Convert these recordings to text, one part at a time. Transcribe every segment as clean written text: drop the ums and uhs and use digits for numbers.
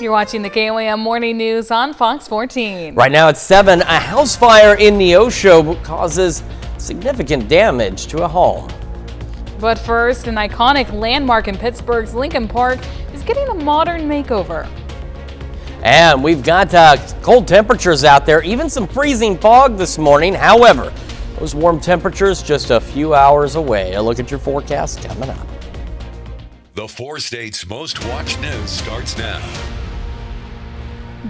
You're watching the KOAM Morning News on Fox 14. Right now it's 7. A house fire in Neosho causes significant damage to a home. But first, an iconic landmark in Pittsburgh's Lincoln Park is getting a modern makeover. And we've got cold temperatures out there, even some freezing fog this morning. However, those warm temperatures just a few hours away. A look at your forecast coming up. The 4 states' most watched news starts now.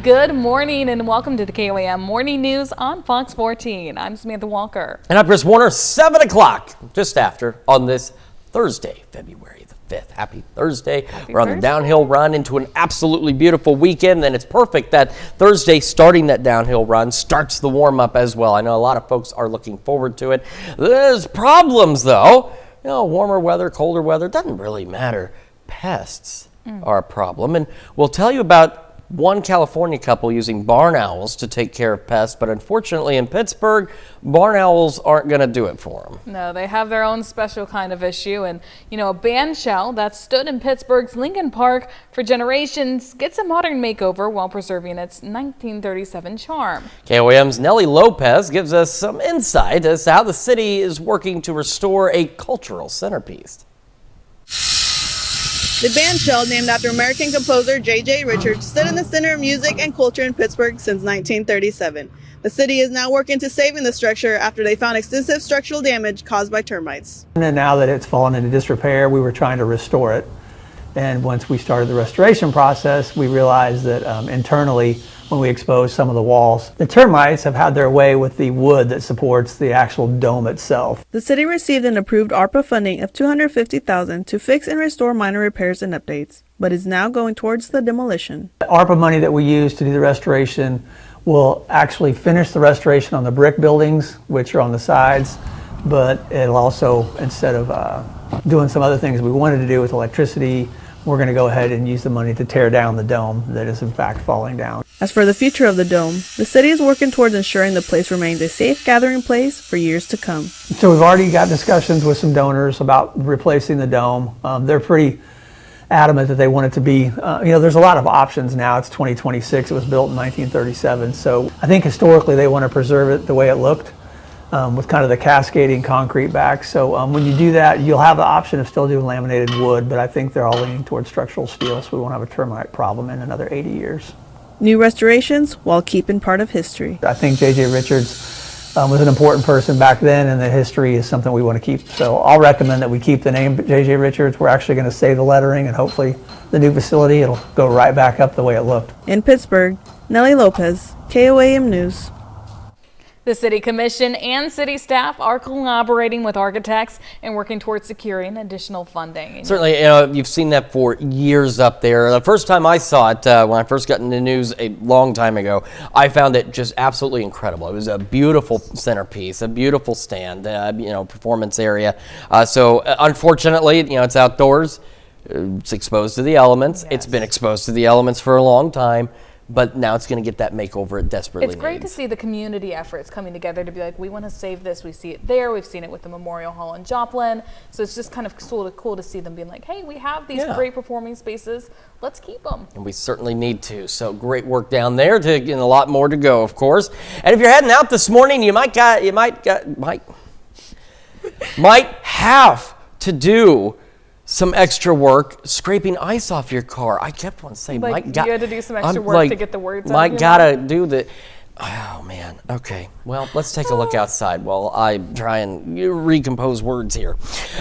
Good morning and welcome to the KOAM Morning News on Fox 14. I'm Samantha Walker. And I'm Chris Warner, 7 o'clock, just after, on this Thursday, February the 5th. Happy Thursday. We're on the downhill run into an absolutely beautiful weekend, and it's perfect that Thursday, starting that downhill run, starts the warm-up as well. I know a lot of folks are looking forward to it. There's problems, though. You know, warmer weather, colder weather, doesn't really matter. Pests are a problem, and we'll tell you about one California couple using barn owls to take care of pests, but unfortunately in Pittsburgh, barn owls aren't going to do it for them. No, they have their own special kind of issue, and a band shell that stood in Pittsburgh's Lincoln Park for generations gets a modern makeover while preserving its 1937 charm. KOAM's Nellie Lopez gives us some insight as to how the city is working to restore a cultural centerpiece. The band shell, named after American composer J.J. Richards, stood in the center of music and culture in Pittsburgh since 1937. The city is now working to saving the structure after they found extensive structural damage caused by termites. And now that it's fallen into disrepair, we were trying to restore it. And once we started the restoration process, we realized that internally, when we exposed some of the walls, the termites have had their way with the wood that supports the actual dome itself. The city received an approved ARPA funding of $250,000 to fix and restore minor repairs and updates, but is now going towards the demolition. The ARPA money that we use to do the restoration will actually finish the restoration on the brick buildings, which are on the sides, but it'll also, instead of doing some other things we wanted to do with electricity, we're going to go ahead and use the money to tear down the dome that is in fact falling down. As for the future of the dome, the city is working towards ensuring the place remains a safe gathering place for years to come. So we've already got discussions with some donors about replacing the dome. They're pretty adamant that they want it to be, there's a lot of options now. It's 2026. It was built in 1937. So I think historically they want to preserve it the way it looked. With kind of the cascading concrete back. So when you do that, you'll have the option of still doing laminated wood, but I think they're all leaning towards structural steel, so we won't have a termite problem in another 80 years. New restorations while keeping part of history. I think J.J. Richards was an important person back then, and the history is something we want to keep. So I'll recommend that we keep the name J.J. Richards. We're actually going to save the lettering, and hopefully the new facility, it'll go right back up the way it looked. In Pittsburgh, Nellie Lopez, KOAM News. The City Commission and city staff are collaborating with architects and working towards securing additional funding. Certainly, you've seen that for years up there. The first time I saw it, when I first got into the news a long time ago, I found it just absolutely incredible. It was a beautiful centerpiece, a beautiful stand, performance area. Unfortunately, it's outdoors. It's exposed to the elements. Yes. It's been exposed to the elements for a long time. But now it's going to get that makeover it desperately needs. It's great to see the community efforts coming together to be like, we want to save this. We see it there. We've seen it with the Memorial Hall in Joplin. So it's just kind of sort of cool to see them being like, hey, we have these great performing spaces. Let's keep them. And we certainly need to. So great work down there. And a lot more to go, of course. And if you're heading out this morning, you might have to do some extra work scraping ice off your car. I kept wanting to say, you had to do some extra work to get the words out. Mike gotta do the. Oh man. Okay. Well, let's take a look outside while I try and recompose words here.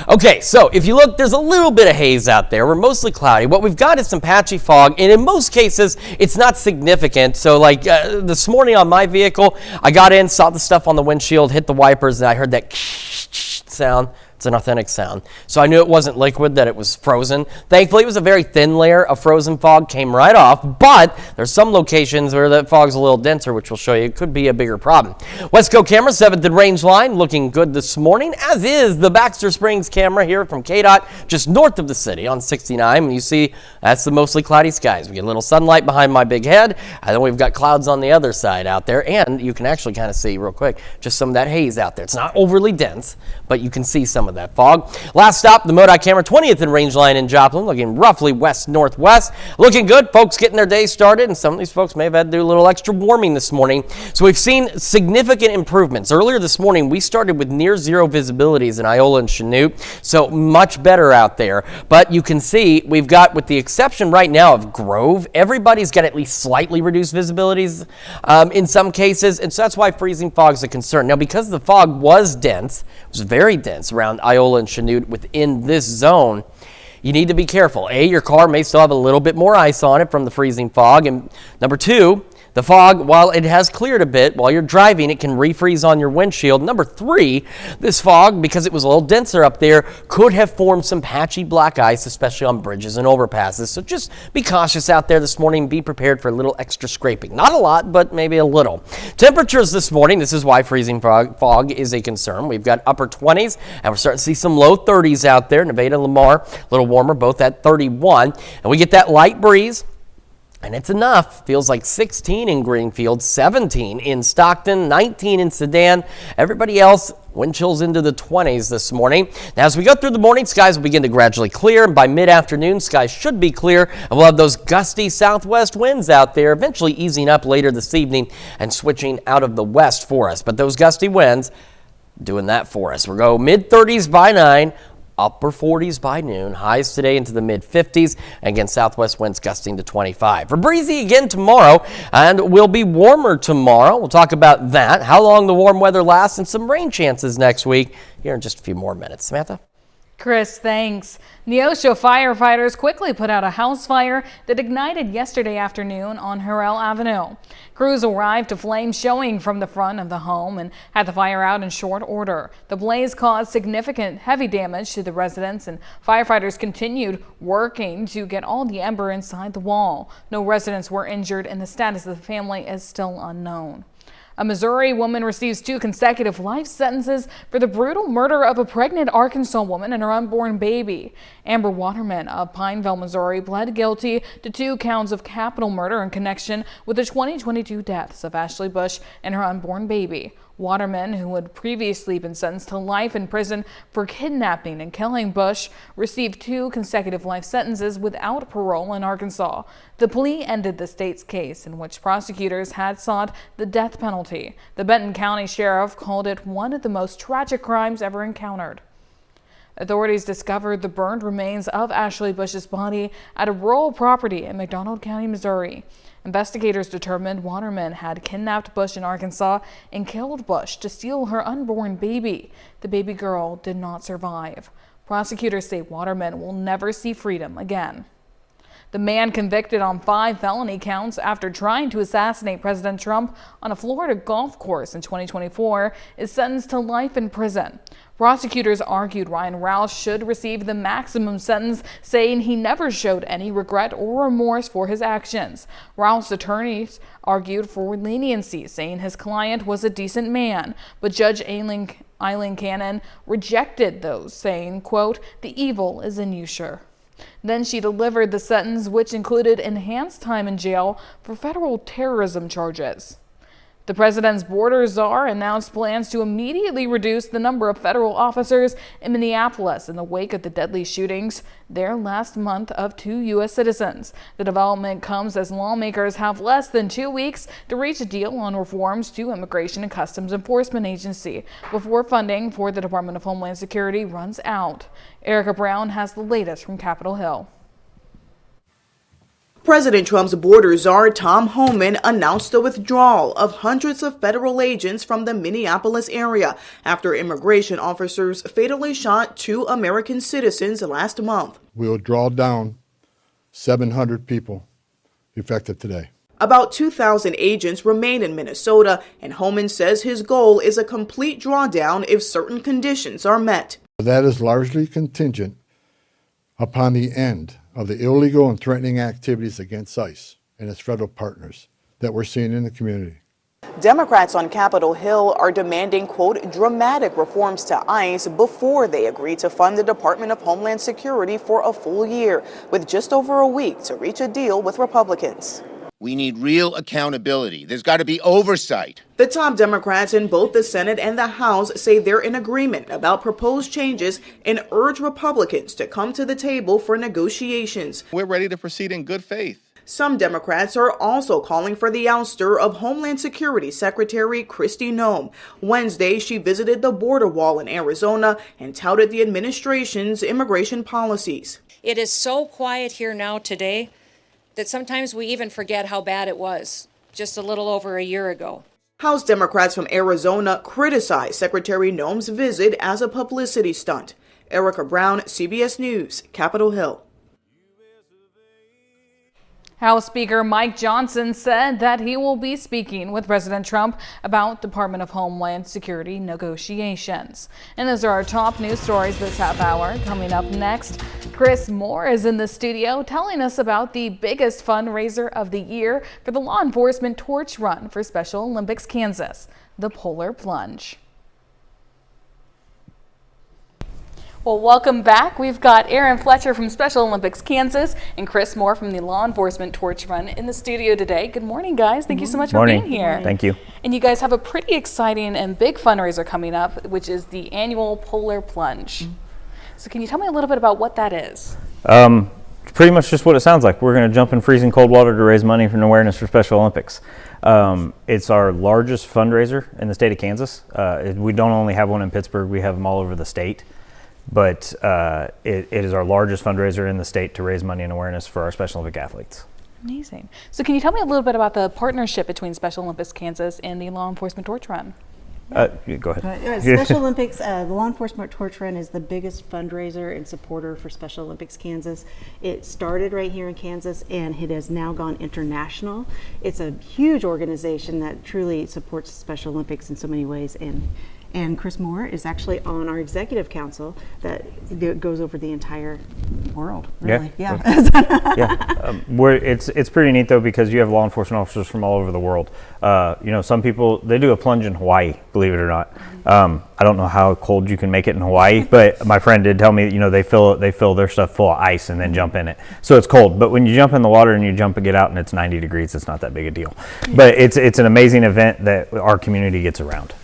Okay. So if you look, there's a little bit of haze out there. We're mostly cloudy. What we've got is some patchy fog, and in most cases, it's not significant. So like this morning on my vehicle, I got in, saw the stuff on the windshield, hit the wipers, and I heard that sound. It's an authentic sound. So I knew it wasn't liquid, that it was frozen. Thankfully, it was a very thin layer of frozen fog, came right off, but there's some locations where that fog's a little denser, which we'll show you. It could be a bigger problem. Westco camera, 7th and Range line, looking good this morning, as is the Baxter Springs camera here from KDOT, just north of the city on 69. And you see, that's the mostly cloudy skies. We get a little sunlight behind my big head, and then we've got clouds on the other side out there, and you can actually kind of see real quick just some of that haze out there. It's not overly dense, but you can see some some of that fog. Last stop, the MoDOT camera, 20th and Range Line in Joplin, looking roughly west-northwest. Looking good. Folks getting their day started, and some of these folks may have had to do a little extra warming this morning. So we've seen significant improvements. Earlier this morning, we started with near zero visibilities in Iola and Chanute, so much better out there. But you can see we've got, with the exception right now of Grove, everybody's got at least slightly reduced visibilities in some cases, and so that's why freezing fog is a concern. Now, because the fog was dense, it was very dense around Iola and Chanute within this zone, you need to be careful. A, your car may still have a little bit more ice on it from the freezing fog, and number two, the fog, while it has cleared a bit, while you're driving, it can refreeze on your windshield. Number three, this fog, because it was a little denser up there, could have formed some patchy black ice, especially on bridges and overpasses. So just be cautious out there this morning. Be prepared for a little extra scraping. Not a lot, but maybe a little. Temperatures this morning, this is why freezing fog is a concern. We've got upper 20s, and we're starting to see some low 30s out there. Nevada and Lamar, a little warmer, both at 31. And we get that light breeze. And it's enough. Feels like 16 in Greenfield, 17 in Stockton, 19 in Sedan. Everybody else, wind chills into the 20s this morning. Now, as we go through the morning, skies will begin to gradually clear. And by mid-afternoon, skies should be clear. And we'll have those gusty southwest winds out there, eventually easing up later this evening and switching out of the west for us. But those gusty winds doing that for us. We'll go mid-30s by 9. Upper 40s by noon, highs today into the mid-50s, and again, southwest winds gusting to 25. We're breezy again tomorrow, and we'll be warmer tomorrow. We'll talk about that, how long the warm weather lasts, and some rain chances next week here in just a few more minutes. Samantha? Chris, thanks. Neosho firefighters quickly put out a house fire that ignited yesterday afternoon on Harrell Avenue. Crews arrived to flames showing from the front of the home and had the fire out in short order. The blaze caused significant heavy damage to the residents, and firefighters continued working to get all the ember inside the wall. No residents were injured, and the status of the family is still unknown. A Missouri woman receives 2 consecutive life sentences for the brutal murder of a pregnant Arkansas woman and her unborn baby. Amber Waterman of Pineville, Missouri, pled guilty to 2 counts of capital murder in connection with the 2022 deaths of Ashley Bush and her unborn baby. Waterman, who had previously been sentenced to life in prison for kidnapping and killing Bush, received 2 consecutive life sentences without parole in Arkansas. The plea ended the state's case, in which prosecutors had sought the death penalty. The Benton County Sheriff called it one of the most tragic crimes ever encountered. Authorities discovered the burned remains of Ashley Bush's body at a rural property in McDonald County, Missouri. Investigators determined Waterman had kidnapped Bush in Arkansas and killed Bush to steal her unborn baby. The baby girl did not survive. Prosecutors say Waterman will never see freedom again. The man convicted on 5 felony counts after trying to assassinate President Trump on a Florida golf course in 2024 is sentenced to life in prison. Prosecutors argued Ryan Roush should receive the maximum sentence, saying he never showed any regret or remorse for his actions. Roush's attorneys argued for leniency, saying his client was a decent man, but Judge Eileen Cannon rejected those, saying, quote, "The evil is in you, sure." Then she delivered the sentence, which included enhanced time in jail for federal terrorism charges. The president's border czar announced plans to immediately reduce the number of federal officers in Minneapolis in the wake of the deadly shootings there last month of 2 U.S. citizens. The development comes as lawmakers have less than 2 weeks to reach a deal on reforms to Immigration and Customs Enforcement Agency before funding for the Department of Homeland Security runs out. Erica Brown has the latest from Capitol Hill. President Trump's border czar Tom Homan announced the withdrawal of hundreds of federal agents from the Minneapolis area after immigration officers fatally shot 2 American citizens last month. We'll draw down 700 people effective today. About 2,000 agents remain in Minnesota, and Homan says his goal is a complete drawdown if certain conditions are met. That is largely contingent upon the end of the illegal and threatening activities against ICE and its federal partners that we're seeing in the community. Democrats on Capitol Hill are demanding, quote, dramatic reforms to ICE before they agree to fund the Department of Homeland Security for a full year, with just over a week to reach a deal with Republicans. We need real accountability. There's got to be oversight. The top Democrats in both the Senate and the House say they're in agreement about proposed changes and urge Republicans to come to the table for negotiations. We're ready to proceed in good faith. Some Democrats are also calling for the ouster of Homeland Security Secretary Kristi Noem. Wednesday, she visited the border wall in Arizona and touted the administration's immigration policies. It is so quiet here now today that sometimes we even forget how bad it was just a little over a year ago. House Democrats from Arizona criticized Secretary Noem's visit as a publicity stunt. Erica Brown, CBS News, Capitol Hill. House Speaker Mike Johnson said that he will be speaking with President Trump about Department of Homeland Security negotiations. And those are our top news stories this half hour. Coming up next, Chris Moore is in the studio telling us about the biggest fundraiser of the year for the law enforcement torch run for Special Olympics Kansas, the Polar Plunge. Well, welcome back. We've got Aaron Fletcher from Special Olympics Kansas and Chris Moore from the Law Enforcement Torch Run in the studio today. Good morning, guys. Thank you so much for being here. Thank you. And you guys have a pretty exciting and big fundraiser coming up, which is the annual Polar Plunge. So can you tell me a little bit about what that is? Pretty much just what it sounds like. We're going to jump in freezing cold water to raise money for an awareness for Special Olympics. It's our largest fundraiser in the state of Kansas. We don't only have one in Pittsburgh, we have them all over the state. But it is our largest fundraiser in the state to raise money and awareness for our Special Olympic athletes. Amazing. So can you tell me a little bit about the partnership between Special Olympics Kansas and the Law Enforcement Torch Run? Go ahead. Special Olympics, the Law Enforcement Torch Run is the biggest fundraiser and supporter for Special Olympics Kansas. It started right here in Kansas and it has now gone international. It's a huge organization that truly supports Special Olympics in so many ways. And Chris Moore is actually on our executive council that goes over the entire world, really. Yeah. It's pretty neat, though, because you have law enforcement officers from all over the world. Some people, they do a plunge in Hawaii, believe it or not. I don't know how cold you can make it in Hawaii, but my friend did tell me, they fill their stuff full of ice and then jump in it. So it's cold, but when you jump in the water and you jump and get out and it's 90 degrees, it's not that big a deal. But it's an amazing event that our community gets around.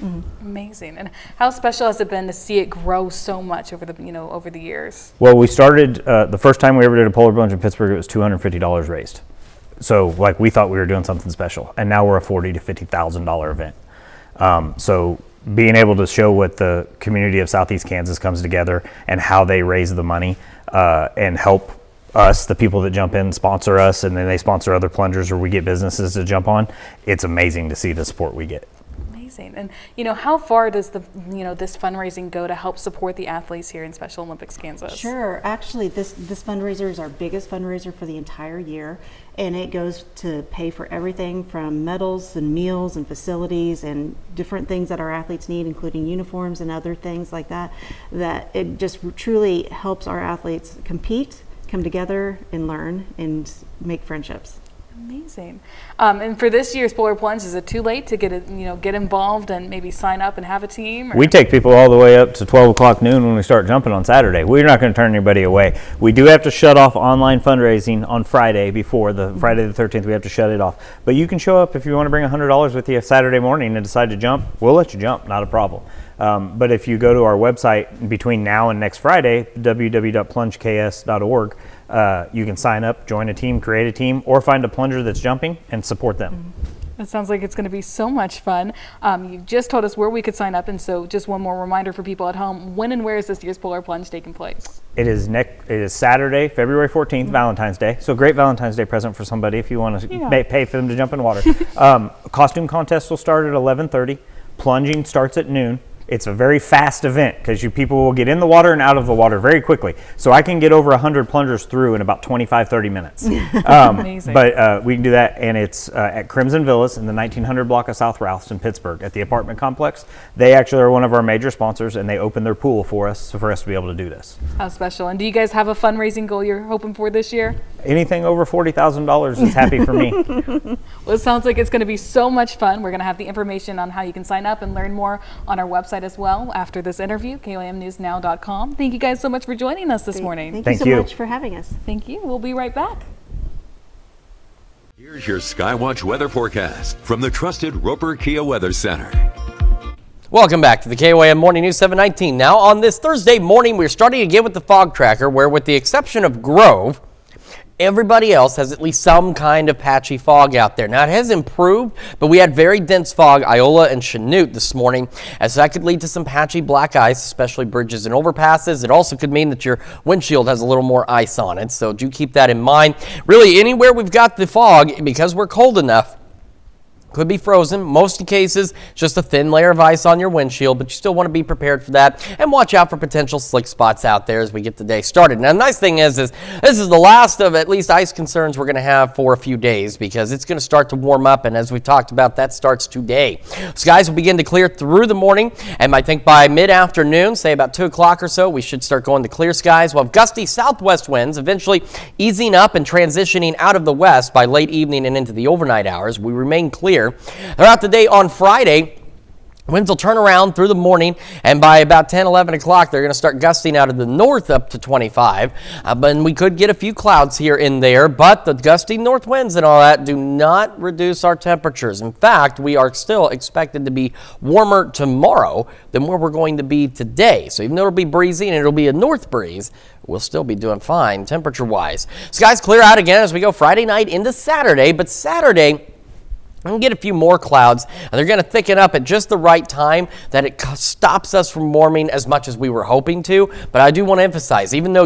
Amazing. And how special has it been to see it grow so much over the years? Well, we started the first time we ever did a polar plunge in Pittsburgh. It was $250 raised. So we thought we were doing something special, and now we're a $40,000 to $50,000 event. So being able to show what the community of Southeast Kansas comes together and how they raise the money and help us, the people that jump in, sponsor us, and then they sponsor other plungers, or we get businesses to jump on. It's amazing to see the support we get. And how far does this fundraising go to help support the athletes here in Special Olympics Kansas? Sure. Actually, this fundraiser is our biggest fundraiser for the entire year, and it goes to pay for everything from medals and meals and facilities and different things that our athletes need, including uniforms and other things like that. That it just truly helps our athletes compete, come together, and learn and make friendships. Amazing. And for this year's Polar Plunge, is it too late to get involved and maybe sign up and have a team? Or? We take people all the way up to 12 o'clock noon when we start jumping on Saturday. We're not going to turn anybody away. We do have to shut off online fundraising on Friday before Friday the 13th. We have to shut it off. But you can show up if you want to bring $100 with you Saturday morning and decide to jump. We'll let you jump, not a problem. But if you go to our website between now and next Friday, www.plungeks.org, you can sign up, join a team, create a team, or find a plunger that's jumping and support them. That sounds like it's going to be so much fun. You just told us where we could sign up, and so just one more reminder for people at home: when and where is this year's Polar Plunge taking place? It is Saturday, February 14th, Valentine's Day. So great Valentine's Day present for somebody if you want to pay for them to jump in water. Costume contest will start at 11:30. Plunging starts at noon. It's a very fast event because people will get in the water and out of the water very quickly. So I can get over 100 plungers through in about 25-30 minutes. Amazing. But we can do that, and it's at Crimson Villas in the 1900 block of South Rouths in Pittsburgh at the apartment complex. They actually are one of our major sponsors, and they open their pool for us to be able to do this. How special. And do you guys have a fundraising goal you're hoping for this year? Anything over $40,000 is happy for me. Well, it sounds like it's going to be so much fun. We're going to have the information on how you can sign up and learn more on our website as well after this interview, KOAMnewsnow.com. Thank you guys so much for joining us this morning. Thank you so much for having us. Thank you. We'll be right back. Here's your Skywatch weather forecast from the trusted Roper Kia Weather Center. Welcome back to the KOAM Morning News 719. Now, on this Thursday morning, we're starting again with the fog tracker, where with the exception of Grove, everybody else has at least some kind of patchy fog out there. Now, it has improved, but we had very dense fog, Iola and Chanute this morning, as that could lead to some patchy black ice, especially bridges and overpasses. It also could mean that your windshield has a little more ice on it, so do keep that in mind. Really, anywhere we've got the fog, because we're cold enough, could be frozen. Most cases, just a thin layer of ice on your windshield, but you still want to be prepared for that and watch out for potential slick spots out there as we get the day started. Now, the nice thing is this is the last of at least ice concerns we're going to have for a few days, because it's going to start to warm up, and as we talked about, that starts today. Skies will begin to clear through the morning, and I think by mid-afternoon, say about 2 o'clock or so, we should start going to clear skies. We'll have gusty southwest winds, eventually easing up and transitioning out of the west by late evening and into the overnight hours. We remain clear throughout the day on Friday. Winds will turn around through the morning, and by about 10, 11 o'clock, they're going to start gusting out of the north up to 25. But we could get a few clouds here and there, but the gusty north winds and all that do not reduce our temperatures. In fact, we are still expected to be warmer tomorrow than where we're going to be today. So even though it'll be breezy and it'll be a north breeze, we'll still be doing fine temperature-wise. Skies clear out again as we go Friday night into Saturday, but Saturday, we'll get a few more clouds, and they're going to thicken up at just the right time that it stops us from warming as much as we were hoping to. But I do want to emphasize, even though,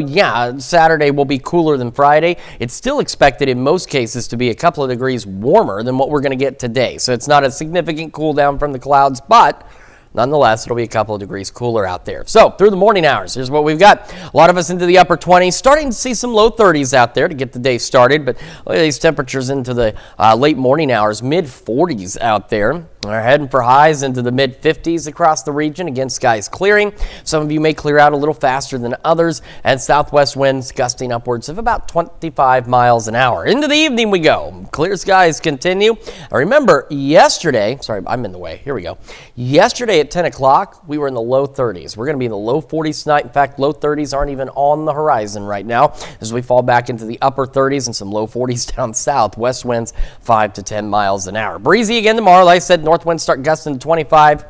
Saturday will be cooler than Friday, it's still expected in most cases to be a couple of degrees warmer than what we're going to get today. So it's not a significant cool down from the clouds, but nonetheless, it'll be a couple of degrees cooler out there. So through the morning hours, here's what we've got. A lot of us into the upper 20s, starting to see some low 30s out there to get the day started. But look at these temperatures into the late morning hours, mid 40s out there. We're heading for highs into the mid 50s across the region. Again, skies clearing. Some of you may clear out a little faster than others, and southwest winds gusting upwards of about 25 miles an hour. Into the evening we go. Clear skies continue. Remember, yesterday, sorry, I'm in the way. Here we go. Yesterday at 10 o'clock, we were in the low 30s. We're going to be in the low 40s tonight. In fact, low 30s aren't even on the horizon right now as we fall back into the upper 30s and some low 40s down south. West winds 5 to 10 miles an hour. Breezy again tomorrow. Like I said, north winds start gusting to 25.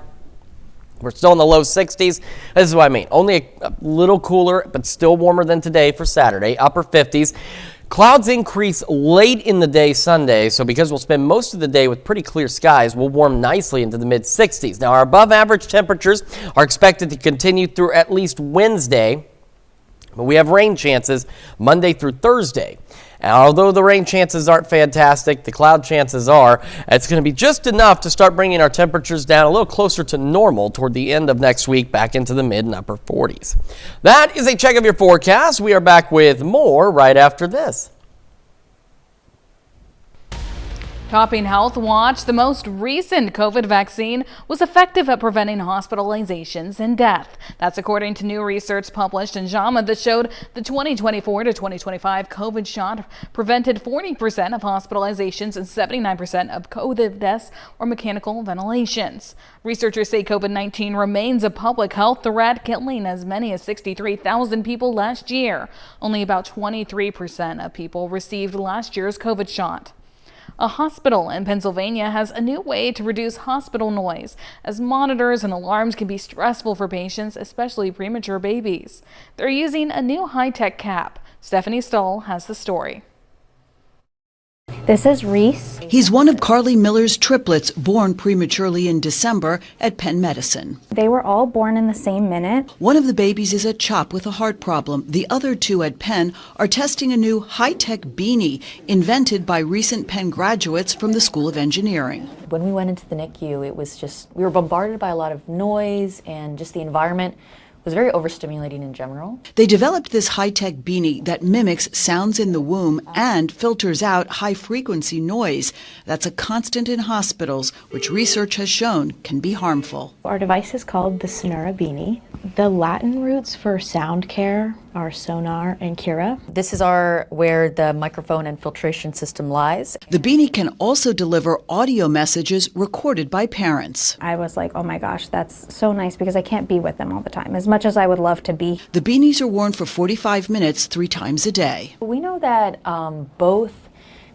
We're still in the low 60s. This is what I mean. Only a little cooler, but still warmer than today for Saturday. Upper 50s. Clouds increase late in the day Sunday, so because we'll spend most of the day with pretty clear skies, we'll warm nicely into the mid-60s. Now, our above-average temperatures are expected to continue through at least Wednesday, but we have rain chances Monday through Thursday. And although the rain chances aren't fantastic, the cloud chances are, it's going to be just enough to start bringing our temperatures down a little closer to normal toward the end of next week, back into the mid and upper 40s. That is a check of your forecast. We are back with more right after this. Topping Health Watch, the most recent COVID vaccine was effective at preventing hospitalizations and death. That's according to new research published in JAMA that showed the 2024 to 2025 COVID shot prevented 40% of hospitalizations and 79% of COVID deaths or mechanical ventilations. Researchers say COVID-19 remains a public health threat, killing as many as 63,000 people last year. Only about 23% of people received last year's COVID shot. A hospital in Pennsylvania has a new way to reduce hospital noise, as monitors and alarms can be stressful for patients, especially premature babies. They're using a new high-tech cap. Stephanie Stahl has the story. This is Reese. He's one of Carly Miller's triplets born prematurely in December at Penn Medicine. They were all born in the same minute. One of the babies is at CHOP with a heart problem. The other two at Penn are testing a new high-tech beanie invented by recent Penn graduates from the School of Engineering. When we went into the NICU, it was just, we were bombarded by a lot of noise, and just the environment was very overstimulating in general. They developed this high-tech beanie that mimics sounds in the womb and filters out high-frequency noise. That's a constant in hospitals, which research has shown can be harmful. Our device is called the Sonora Beanie. The Latin roots for sound care are sonar and cura. This is where the microphone and filtration system lies. The beanie can also deliver audio messages recorded by parents. I was like, oh my gosh, that's so nice, because I can't be with them all the time, as much as I would love to be. The beanies are worn for 45 minutes 3 times a day. We know that both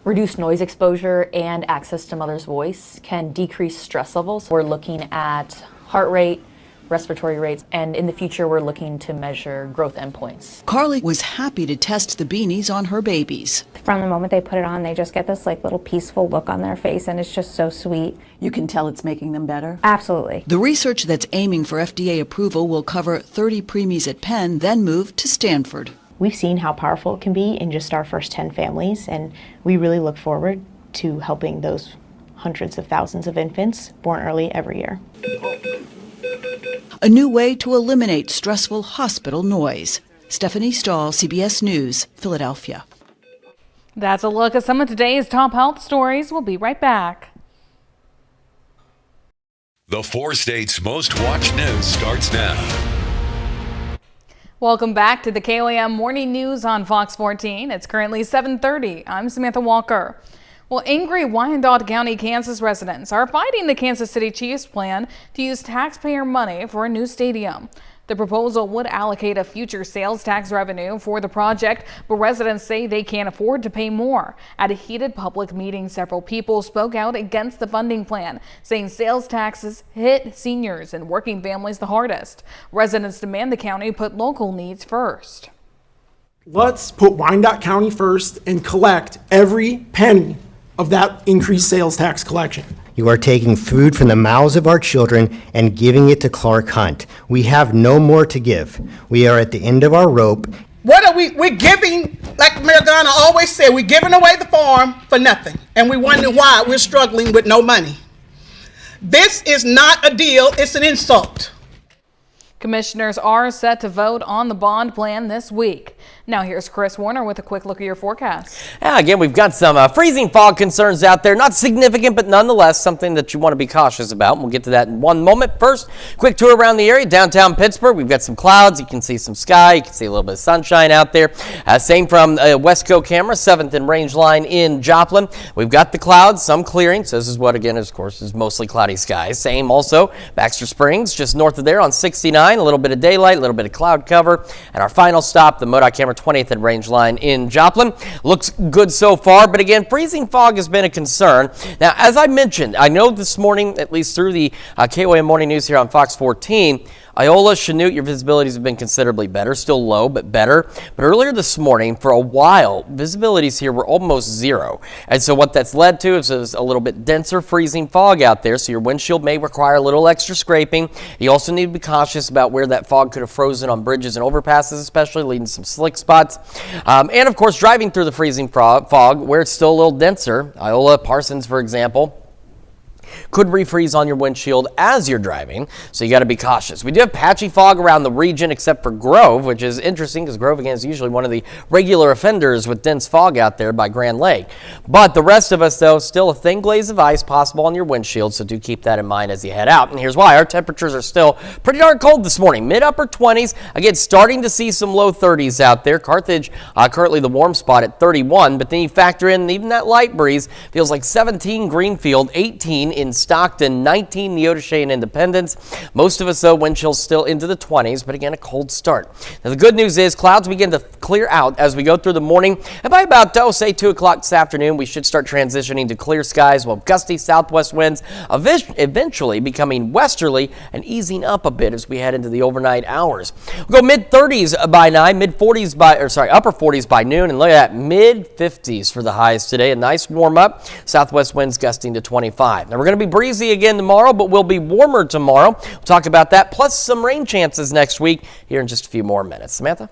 Reduced noise exposure and access to mother's voice can decrease stress levels. We're looking at heart rate, respiratory rates, and in the future we're looking to measure growth endpoints. Carly was happy to test the beanies on her babies. From the moment they put it on, they just get this like little peaceful look on their face, and it's just so sweet. You can tell it's making them better? Absolutely. The research that's aiming for FDA approval will cover 30 preemies at Penn, then move to Stanford. We've seen how powerful it can be in just our first 10 families, and we really look forward to helping those hundreds of thousands of infants born early every year. A new way to eliminate stressful hospital noise. Stephanie Stahl, CBS News, Philadelphia. That's a look at some of today's top health stories. We'll be right back. The 4 states' most watched news starts now. Welcome back to the KOAM Morning News on Fox 14. It's currently 7:30. I'm Samantha Walker. Well, angry Wyandotte County, Kansas residents are fighting the Kansas City Chiefs' plan to use taxpayer money for a new stadium. The proposal would allocate a future sales tax revenue for the project, but residents say they can't afford to pay more. At a heated public meeting, several people spoke out against the funding plan, saying sales taxes hit seniors and working families the hardest. Residents demand the county put local needs first. Let's put Wyandotte County first and collect every penny of that increased sales tax collection. You are taking food from the mouths of our children and giving it to Clark Hunt. We have no more to give. We are at the end of our rope. What are we're giving, like Mayor Donna always said, we're giving away the farm for nothing. And we wonder why we're struggling with no money. This is not a deal, it's an insult. Commissioners are set to vote on the bond plan this week. Now here's Chris Warner with a quick look at your forecast. Again, we've got some freezing fog concerns out there. Not significant, but nonetheless something that you want to be cautious about. We'll get to that in one moment. First, quick tour around the area. Downtown Pittsburgh, we've got some clouds. You can see some sky. You can see a little bit of sunshine out there. Same from Westco camera, 7th and Range Line in Joplin. We've got the clouds, some clearing. So this is what, again, of course, is mostly cloudy skies. Same also, Baxter Springs, just north of there on 69. A little bit of daylight, a little bit of cloud cover. And our final stop, the MoDOT camera, 20th and Range Line in Joplin. Looks good so far, but again, freezing fog has been a concern. Now, as I mentioned, I know this morning, at least through the KOAM Morning News here on Fox 14, Iola, Chanute, your visibilities have been considerably better, still low, but better. But earlier this morning, for a while, visibilities here were almost zero. And so what that's led to is a little bit denser freezing fog out there, so your windshield may require a little extra scraping. You also need to be cautious about where that fog could have frozen on bridges and overpasses, especially leading to some slick spots. And of course, driving through the freezing fog, where it's still a little denser, Iola, Parsons, for example, could refreeze on your windshield as you're driving, so you got to be cautious. We do have patchy fog around the region except for Grove, which is interesting because Grove, again, is usually one of the regular offenders with dense fog out there by Grand Lake. But the rest of us, though, still a thin glaze of ice possible on your windshield, so do keep that in mind as you head out. And here's why. Our temperatures are still pretty darn cold this morning. Mid-upper 20s. Again, starting to see some low 30s out there. Carthage, currently the warm spot at 31, but then you factor in even that light breeze. Feels like 17 Greenfield, 18 in Stockton, 19 Neodesha and Independence. Most of us, though, wind chills still into the 20s, but again, a cold start. Now, the good news is clouds begin to clear out as we go through the morning. And by about, say, 2 o'clock this afternoon, we should start transitioning to clear skies, while gusty southwest winds eventually becoming westerly and easing up a bit as we head into the overnight hours. We'll go mid-30s by 9, upper 40s by noon, and look at that, mid-50s for the highs today. A nice warm up. Southwest winds gusting to 25. Now, we're going to be breezy again tomorrow, but we'll be warmer tomorrow. We'll talk about that, plus some rain chances next week here in just a few more minutes. Samantha?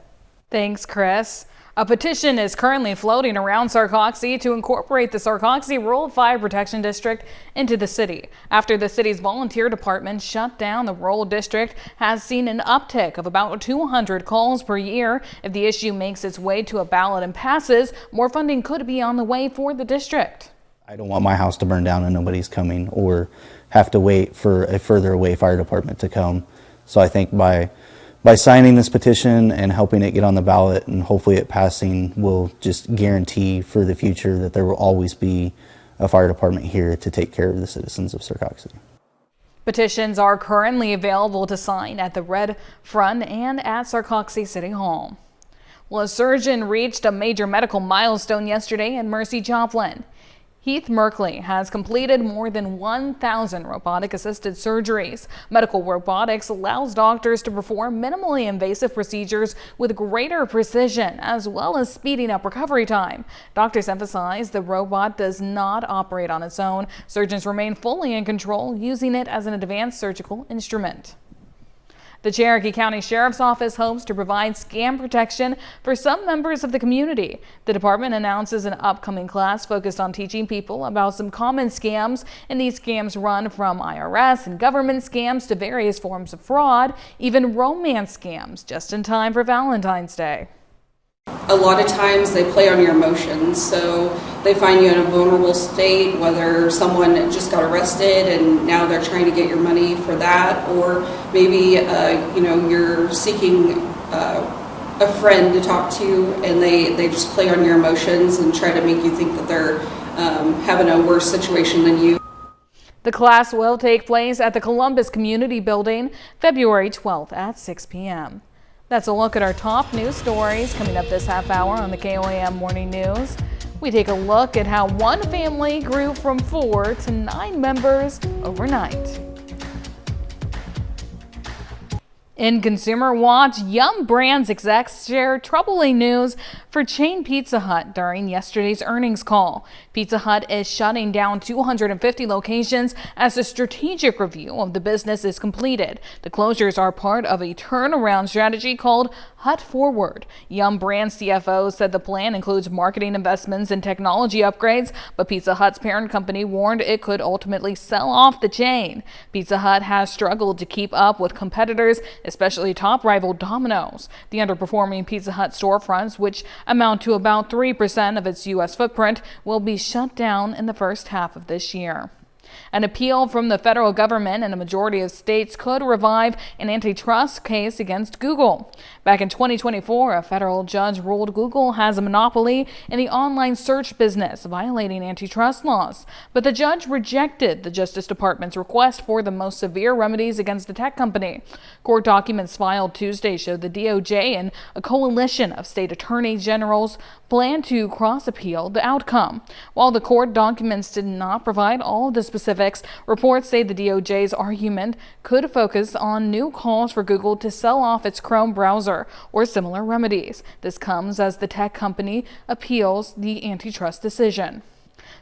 Thanks, Chris. A petition is currently floating around Sarcoxie to incorporate the Sarcoxie Rural Fire Protection District into the city. After the city's volunteer department shut down, the rural district has seen an uptick of about 200 calls per year. If the issue makes its way to a ballot and passes, more funding could be on the way for the district. I don't want my house to burn down and nobody's coming, or have to wait for a further away fire department to come. So I think by signing this petition and helping it get on the ballot and hopefully it passing will just guarantee for the future that there will always be a fire department here to take care of the citizens of Sarcoxie. Petitions are currently available to sign at the Red Front and at Sarcoxie City Hall. Well, a surgeon reached a major medical milestone yesterday in Mercy Joplin. Heath Merkley has completed more than 1,000 robotic-assisted surgeries. Medical robotics allows doctors to perform minimally invasive procedures with greater precision, as well as speeding up recovery time. Doctors emphasize the robot does not operate on its own. Surgeons remain fully in control, using it as an advanced surgical instrument. The Cherokee County Sheriff's Office hopes to provide scam protection for some members of the community. The department announces an upcoming class focused on teaching people about some common scams, and these scams run from IRS and government scams to various forms of fraud, even romance scams, just in time for Valentine's Day. A lot of times they play on your emotions, so they find you in a vulnerable state, whether someone just got arrested and now they're trying to get your money for that, or maybe you're seeking a friend to talk to and they just play on your emotions and try to make you think that they're having a worse situation than you. The class will take place at the Columbus Community Building February 12th at 6 p.m. That's a look at our top news stories coming up this half hour on the KOAM Morning News. We take a look at how one family grew from 4 to 9 members overnight. In Consumer Watch, Yum! Brands execs share troubling news for chain Pizza Hut during yesterday's earnings call. Pizza Hut is shutting down 250 locations as a strategic review of the business is completed. The closures are part of a turnaround strategy called Hut Forward. Yum! Brands CFO said the plan includes marketing investments and technology upgrades, but Pizza Hut's parent company warned it could ultimately sell off the chain. Pizza Hut has struggled to keep up with competitors, especially top rival Domino's. The underperforming Pizza Hut storefronts, which amount to about 3% of its U.S. footprint, will be shut down in the first half of this year. An appeal from the federal government and a majority of states could revive an antitrust case against Google. Back in 2024, a federal judge ruled Google has a monopoly in the online search business, violating antitrust laws. But the judge rejected the Justice Department's request for the most severe remedies against the tech company. Court documents filed Tuesday showed the DOJ and a coalition of state attorney generals plan to cross-appeal the outcome. While the court documents did not provide all of the specifics, reports say the DOJ's argument could focus on new calls for Google to sell off its Chrome browser or similar remedies. This comes as the tech company appeals the antitrust decision.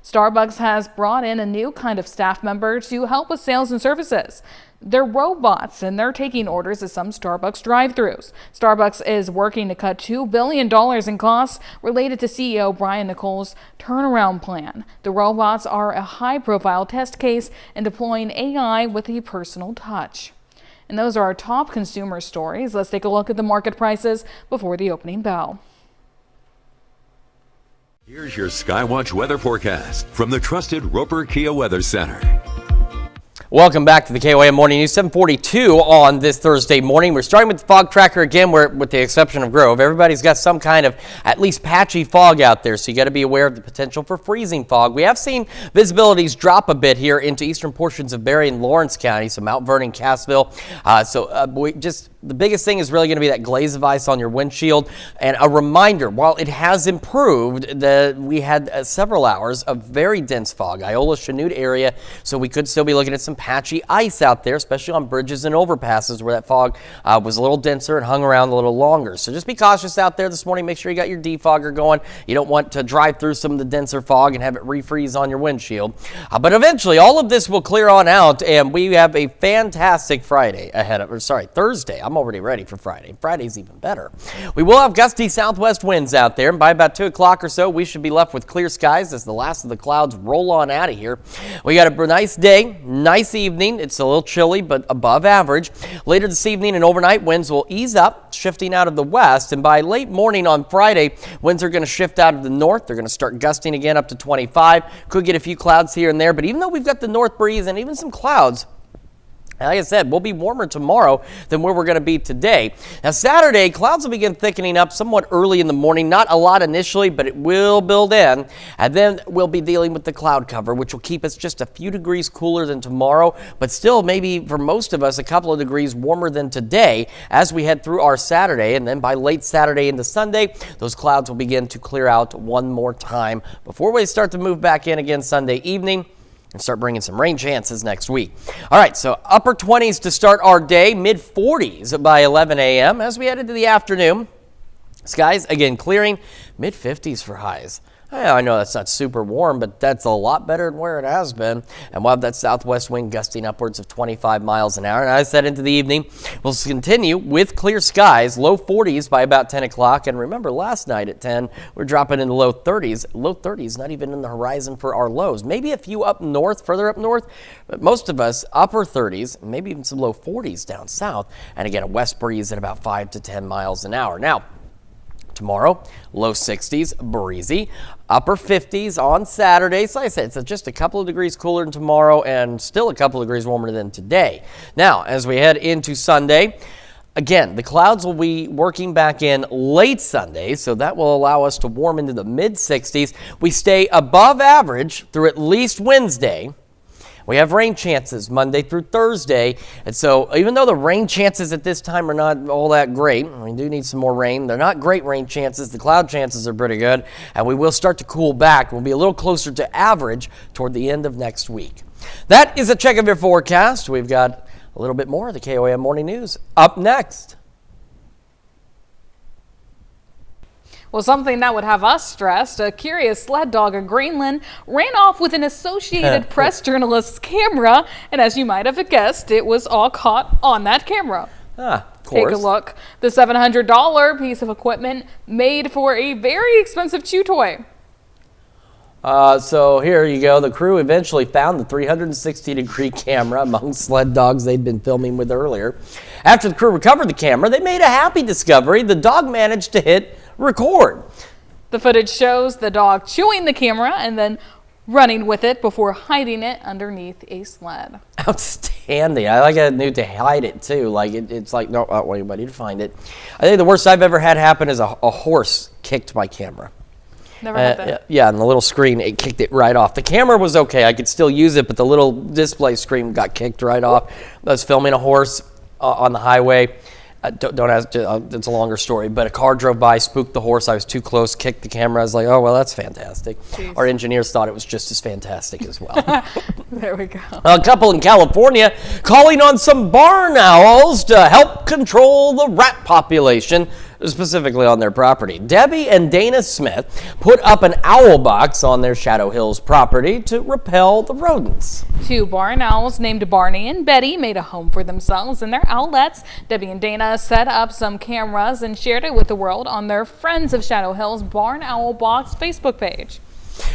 Starbucks has brought in a new kind of staff member to help with sales and services. They're robots, and they're taking orders at some Starbucks drive-thrus. Starbucks is working to cut $2 billion in costs related to CEO Brian Niccol's turnaround plan. The robots are a high-profile test case in deploying AI with a personal touch. And those are our top consumer stories. Let's take a look at the market prices before the opening bell. Here's your Skywatch weather forecast from the trusted Roper Kia Weather Center. Welcome back to the KOAM Morning News, 7:42 on this Thursday morning. We're starting with the fog tracker again, where, with the exception of Grove, everybody's got some kind of at least patchy fog out there, so you got to be aware of the potential for freezing fog. We have seen visibilities drop a bit here into eastern portions of Berry and Lawrence County, so Mount Vernon, Cassville. The biggest thing is really going to be that glaze of ice on your windshield. And a reminder, while it has improved, we had several hours of very dense fog, Iola, Chanute area, so we could still be looking at some patchy ice out there, especially on bridges and overpasses where that fog was a little denser and hung around a little longer. So just be cautious out there this morning. Make sure you got your defogger going. You don't want to drive through some of the denser fog and have it refreeze on your windshield. But eventually, all of this will clear on out, and we have a fantastic Thursday. I'm already ready for Friday. Friday's even better. We will have gusty southwest winds out there, and by about 2 o'clock or so, we should be left with clear skies as the last of the clouds roll on out of here. We got a nice day, nice evening. It's a little chilly, but above average. Later this evening and overnight, winds will ease up, shifting out of the west, and by late morning on Friday, winds are going to shift out of the north. They're going to start gusting again up to 25. Could get a few clouds here and there, but even though we've got the north breeze and even some clouds, Like I said, we'll be warmer tomorrow than where we're going to be today. Now, Saturday, clouds will begin thickening up somewhat early in the morning. Not a lot initially, but it will build in. And then we'll be dealing with the cloud cover, which will keep us just a few degrees cooler than tomorrow, but still maybe for most of us a couple of degrees warmer than today as we head through our Saturday. And then by late Saturday into Sunday, those clouds will begin to clear out one more time before we start to move back in again Sunday evening and start bringing some rain chances next week. All right, so upper 20s to start our day, mid 40s by 11 a.m. As we head into the afternoon, skies again clearing, mid 50s for highs. I know that's not super warm, but that's a lot better than where it has been. And we'll have that southwest wind gusting upwards of 25 miles an hour. And as I said, into the evening, we'll continue with clear skies, low 40s by about 10 o'clock. And remember, last night at 10, we're dropping into low 30s. Low 30s, not even in the horizon for our lows. Maybe a few up north, further up north, but most of us upper 30s, maybe even some low 40s down south. And again, a west breeze at about 5 to 10 miles an hour. Now, tomorrow, low 60s, breezy, upper 50s on Saturday. So like I said, it's just a couple of degrees cooler than tomorrow and still a couple of degrees warmer than today. Now, as we head into Sunday, again, the clouds will be working back in late Sunday, so that will allow us to warm into the mid 60s. We stay above average through at least Wednesday. We have rain chances Monday through Thursday, and so even though the rain chances at this time are not all that great, we do need some more rain. They're not great rain chances. The cloud chances are pretty good, and we will start to cool back. We'll be a little closer to average toward the end of next week. That is a check of your forecast. We've got a little bit more of the KOAM Morning News up next. Well, something that would have us stressed, a curious sled dog in Greenland ran off with an Associated Press journalist's camera, and as you might have guessed, it was all caught on that camera. Of course. Take a look. The $700 piece of equipment made for a very expensive chew toy. So here you go. The crew eventually found the 360-degree camera among sled dogs they'd been filming with earlier. After the crew recovered the camera, they made a happy discovery. The dog managed to hit record. The footage shows the dog chewing the camera and then running with it before hiding it underneath a sled. Outstanding. I like I knew to hide it too. Like it's like, no, I don't want anybody to find it. I think the worst I've ever had happen is a horse kicked my camera. Never had that. Yeah, and the little screen, it kicked it right off. The camera was okay. I could still use it, but the little display screen got kicked right off. I was filming a horse on the highway. Don't ask, it's a longer story, but a car drove by, spooked the horse. I was too close, kicked the camera. I was like, oh, well, that's fantastic. Jeez. Our engineers thought it was just as fantastic as well. There we go. A couple in California calling on some barn owls to help control the rat population, specifically on their property. Debbie and Dana Smith put up an owl box on their Shadow Hills property to repel the rodents. Two barn owls named Barney and Betty made a home for themselves in their owlets. Debbie and Dana set up some cameras and shared it with the world on their Friends of Shadow Hills Barn Owl Box Facebook page.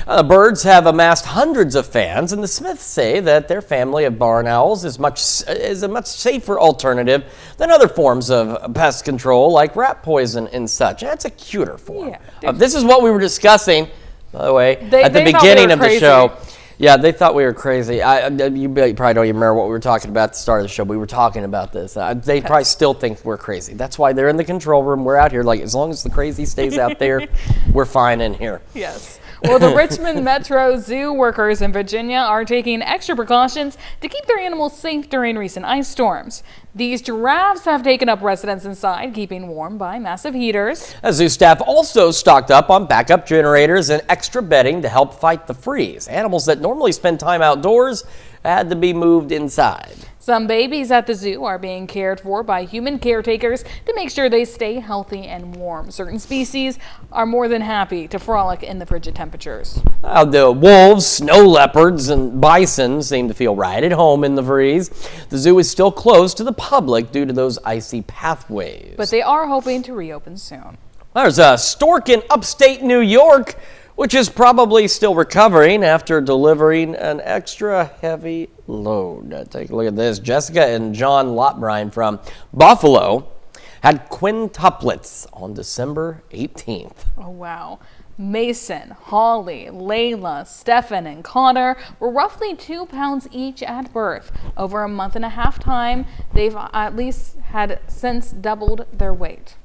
The birds have amassed hundreds of fans, and the Smiths say that their family of barn owls is a much safer alternative than other forms of pest control like rat poison and such. That's a cuter form. Yeah, This is what we were discussing, by the way, at the they beginning of the crazy. show. Yeah, they thought we were crazy. You probably don't even remember what we were talking about at the start of the show. We were talking about this. They probably still think we're crazy. That's why they're in the control room. We're out here. Like, as long as the crazy stays out there, we're fine in here. Yes. Well, the Richmond Metro Zoo workers in Virginia are taking extra precautions to keep their animals safe during recent ice storms. These giraffes have taken up residence inside, keeping warm by massive heaters. Zoo staff also stocked up on backup generators and extra bedding to help fight the freeze. Animals that normally spend time outdoors had to be moved inside. Some babies at the zoo are being cared for by human caretakers to make sure they stay healthy and warm. Certain species are more than happy to frolic in the frigid temperatures. The wolves, snow leopards, and bison seem to feel right at home in the freeze. The zoo is still closed to the public due to those icy pathways. But they are hoping to reopen soon. There's a stork in upstate New York, which is probably still recovering after delivering an extra heavy load. Take a look at this. Jessica and John Lotbrine from Buffalo had quintuplets on December 18th. Oh, wow. Mason, Holly, Layla, Stefan, and Connor were roughly 2 pounds each at birth. Over a month and a half time, they've at least had since doubled their weight.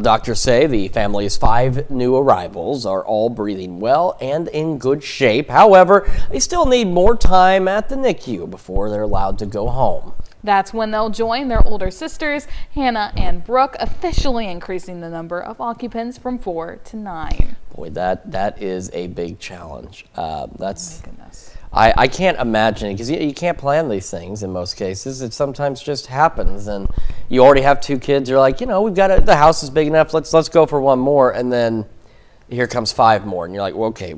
Doctors say the family's 5 new arrivals are all breathing well and in good shape. However, they still need more time at the NICU before they're allowed to go home. That's when they'll join their older sisters, Hannah and Brooke, officially increasing the number of occupants from 4 to 9. Boy, that is a big challenge. That's. Oh my goodness. I can't imagine it, because you can't plan these things in most cases. It sometimes just happens, and you already have 2 kids. You're like, we've got the house is big enough. Let's go for 1 more, and then here comes 5 more, and you're like, well, okay,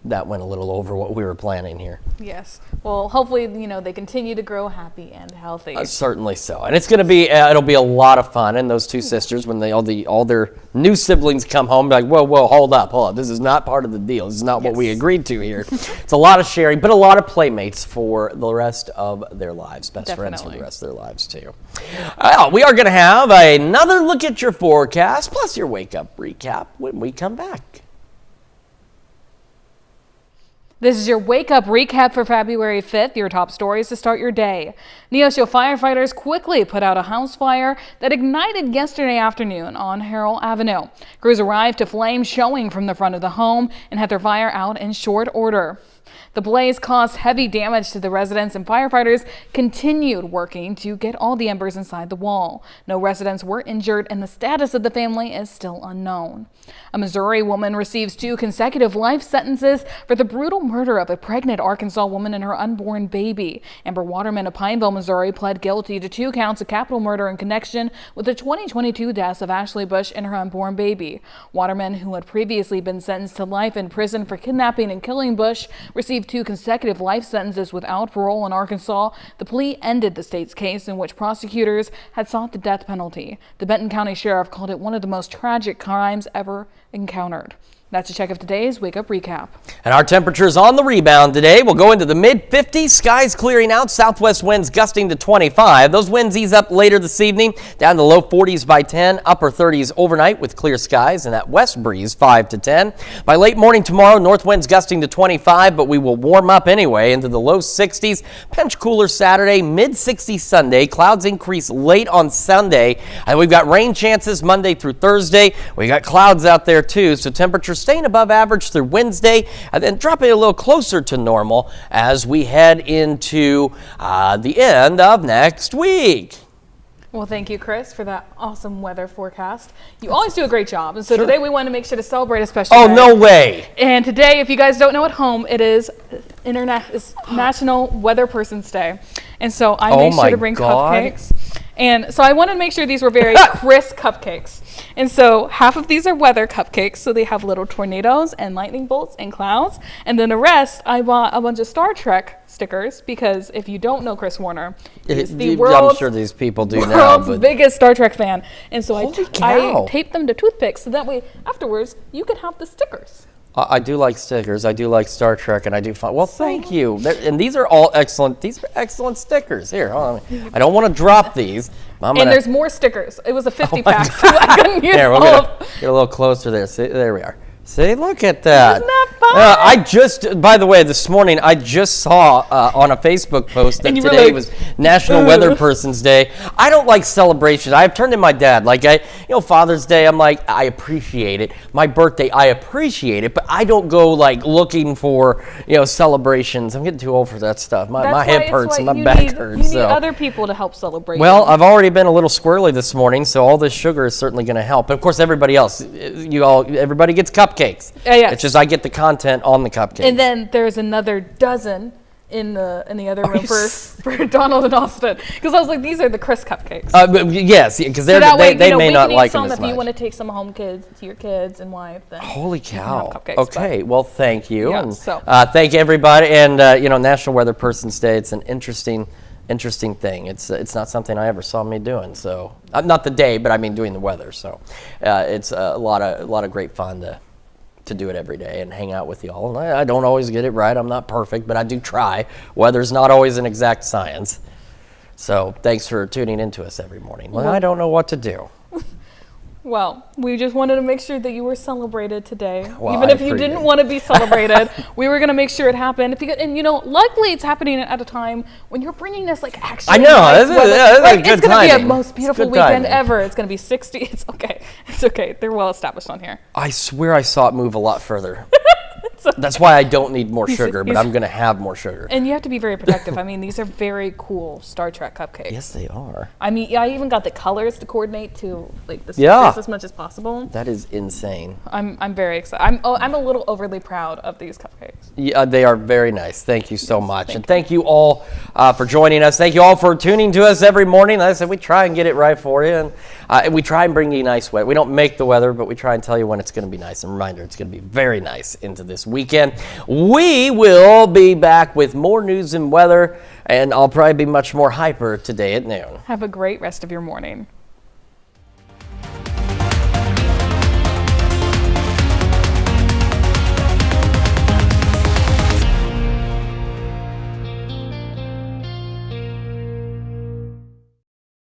that went a little over what we were planning here. Yes. Well, hopefully, they continue to grow happy and healthy. Certainly so. And it's going to be, it'll be a lot of fun. And those 2 sisters, when all their new siblings come home, be like, whoa, hold up. This is not part of the deal. This is not what we agreed to here. It's a lot of sharing, but a lot of playmates for the rest of their lives. Best friends for the rest of their lives, too. Well, we are going to have another look at your forecast, plus your wake-up recap when we come back. This is your wake-up recap for February 5th, your top stories to start your day. Neosho firefighters quickly put out a house fire that ignited yesterday afternoon on Harrell Avenue. Crews arrived to flames showing from the front of the home and had their fire out in short order. The blaze caused heavy damage to the residents, and firefighters continued working to get all the embers inside the wall. No residents were injured, and the status of the family is still unknown. A Missouri woman receives 2 consecutive life sentences for the brutal murder of a pregnant Arkansas woman and her unborn baby. Amber Waterman of Pineville, Missouri, pled guilty to 2 counts of capital murder in connection with the 2022 deaths of Ashley Bush and her unborn baby. Waterman, who had previously been sentenced to life in prison for kidnapping and killing Bush, received 2 consecutive life sentences without parole in Arkansas. The plea ended the state's case in which prosecutors had sought the death penalty. The Benton County Sheriff called it one of the most tragic crimes ever encountered. That's a check of today's Wake Up Recap. And our temperatures on the rebound today will go into the mid-50s. Skies clearing out. Southwest winds gusting to 25. Those winds ease up later this evening, down to low 40s by 10, upper 30s overnight with clear skies, and that west breeze 5 to 10. By late morning tomorrow, north winds gusting to 25, but we will warm up anyway into the low 60s. Pinch cooler Saturday, mid-60s Sunday. Clouds increase late on Sunday. And we've got rain chances Monday through Thursday. We got clouds out there too, so temperatures staying above average through Wednesday, and then dropping a little closer to normal as we head into the end of next week. Well, thank you, Chris, for that awesome weather forecast. You always do a great job, and so today we want to make sure to celebrate a special day. Oh, no way! And today, if you guys don't know at home, it is National Weather Person's Day, and so I made sure to bring cupcakes. And so I wanted to make sure these were very crisp cupcakes. And so half of these are weather cupcakes, so they have little tornadoes and lightning bolts and clouds. And then the rest, I bought a bunch of Star Trek stickers, because if you don't know Chris Warner, he's the I'm sure these people do now, world's but biggest Star Trek fan. And so I cow. taped them to toothpicks, so that way afterwards you can have the stickers. I do like stickers. I do like Star Trek, and I do find. Well, thank you. And these are all excellent. These are excellent stickers. Here, hold on. I don't want to drop these. And there's more stickers. It was a 50-pack, so I couldn't use all of them. Get a little closer there. See, there we are. See, look at that. Isn't that fun? By the way, this morning, I just saw on a Facebook post that today was National Weather Person's Day. I don't like celebrations. I've turned to my dad. Like, Father's Day, I'm like, I appreciate it. My birthday, I appreciate it. But I don't go, like, looking for, celebrations. I'm getting too old for that stuff. My hip hurts and my back hurts. You need other people to help celebrate. Well, I've already been a little squirrely this morning, so all this sugar is certainly going to help. But, of course, everybody else, everybody gets cupcakes. Yes. It's just I get the content on the cupcakes. And then there's another dozen in the other room for Donald and Austin, because I was like, these are the crisp cupcakes. Yes, because they may not like them as much. If you want to take some home to your kids and wife, then holy cow! Cupcakes, okay, well, thank you, yeah, and thank everybody. And National Weather Person's Day. It's an interesting thing. It's not something I ever saw me doing. So not the day, but I mean doing the weather. So it's a lot of great fun to do it every day and hang out with y'all. And I don't always get it right. I'm not perfect, but I do try. Weather's not always an exact science. So thanks for tuning into us every morning. Well, I don't know what to do. Well, we just wanted to make sure that you were celebrated today. Well, Even I if you appreciate didn't it. want to be celebrated, we were going to make sure it happened. And luckily it's happening at a time when you're bringing us like actually I know, nice this is- weather. yeah, this is Like, good it's going to be timing. a most It's beautiful good weekend timing. ever. It's going to be 60. It's okay. It's okay. They're well established on here. I swear I saw it move a lot further. That's why I don't need more sugar, but I'm going to have more sugar. And you have to be very protective. I mean, these are very cool Star Trek cupcakes. Yes, they are. I mean, yeah, I even got the colors to coordinate to like the Yeah. stickers as much as possible. That is insane. I'm very excited. I'm a little overly proud of these cupcakes. Yeah, they are very nice. Thank you so much. And thank you all for joining us. Thank you all for tuning to us every morning. Like I said, we try and get it right for you. And we try and bring you nice weather. We don't make the weather, but we try and tell you when it's going to be nice. And reminder, it's going to be very nice into this weekend. We will be back with more news and weather, and I'll probably be much more hyper today at noon. Have a great rest of your morning.